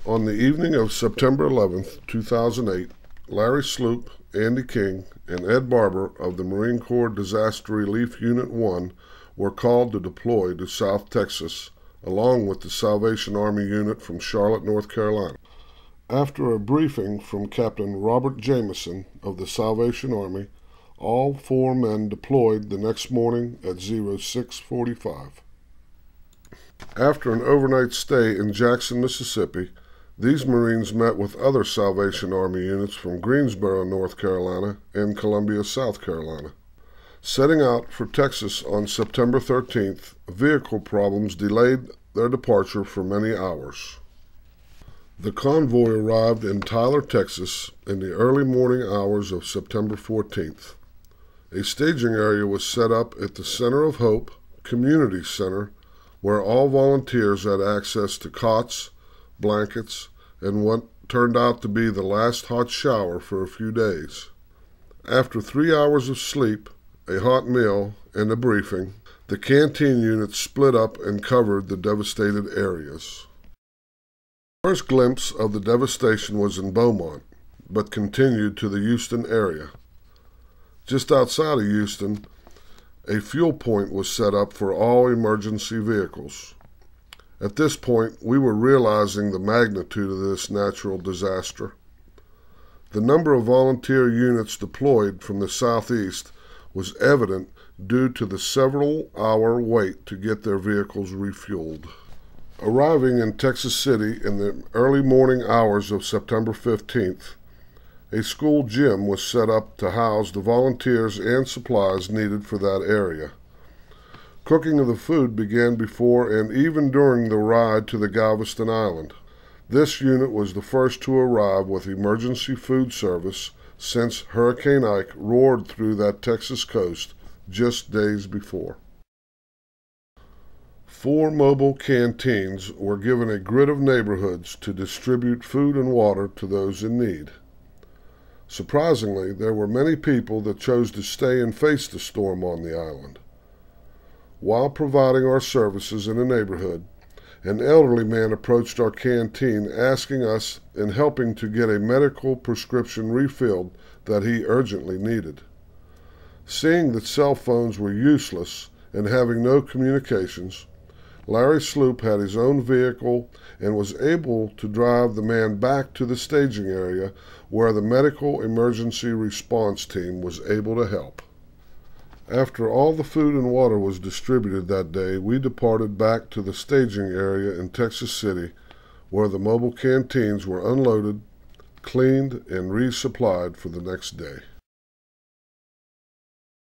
On the evening of September 11th, 2008, Larry Sloop, Andy King, and Ed Barber of the Marine Corps Disaster Relief Unit 1 were called to deploy to South Texas, along with the Salvation Army unit from Charlotte, North Carolina. After a briefing from Captain Robert Jameson of the Salvation Army, all 4 men deployed the next morning at 06:45. After an overnight stay in Jackson, Mississippi, these Marines met with other Salvation Army units from Greensboro, North Carolina, and Columbia, South Carolina. Setting out for Texas on September 13th, vehicle problems delayed their departure for many hours. The convoy arrived in Tyler, Texas, in the early morning hours of September 14th. A staging area was set up at the Center of Hope Community Center, where all volunteers had access to cots, blankets, and what turned out to be the last hot shower for a few days. After 3 hours of sleep, a hot meal, and a briefing, the canteen unit split up and covered the devastated areas. The first glimpse of the devastation was in Beaumont, but continued to the Houston area. Just outside of Houston, a fuel point was set up for all emergency vehicles. At this point, we were realizing the magnitude of this natural disaster. The number of volunteer units deployed from the southeast was evident due to the several-hour wait to get their vehicles refueled. Arriving in Texas City in the early morning hours of September 15th, a school gym was set up to house the volunteers and supplies needed for that area. Cooking of the food began before and even during the ride to the Galveston Island. This unit was the first to arrive with emergency food service since Hurricane Ike roared through that Texas coast just days before. 4 mobile canteens were given a grid of neighborhoods to distribute food and water to those in need. Surprisingly, there were many people that chose to stay and face the storm on the island. While providing our services in a neighborhood, an elderly man approached our canteen asking us and helping to get a medical prescription refilled that he urgently needed. Seeing that cell phones were useless and having no communications, Larry Sloop had his own vehicle and was able to drive the man back to the staging area where the medical emergency response team was able to help. After all the food and water was distributed that day, we departed back to the staging area in Texas City, where the mobile canteens were unloaded, cleaned, and resupplied for the next day.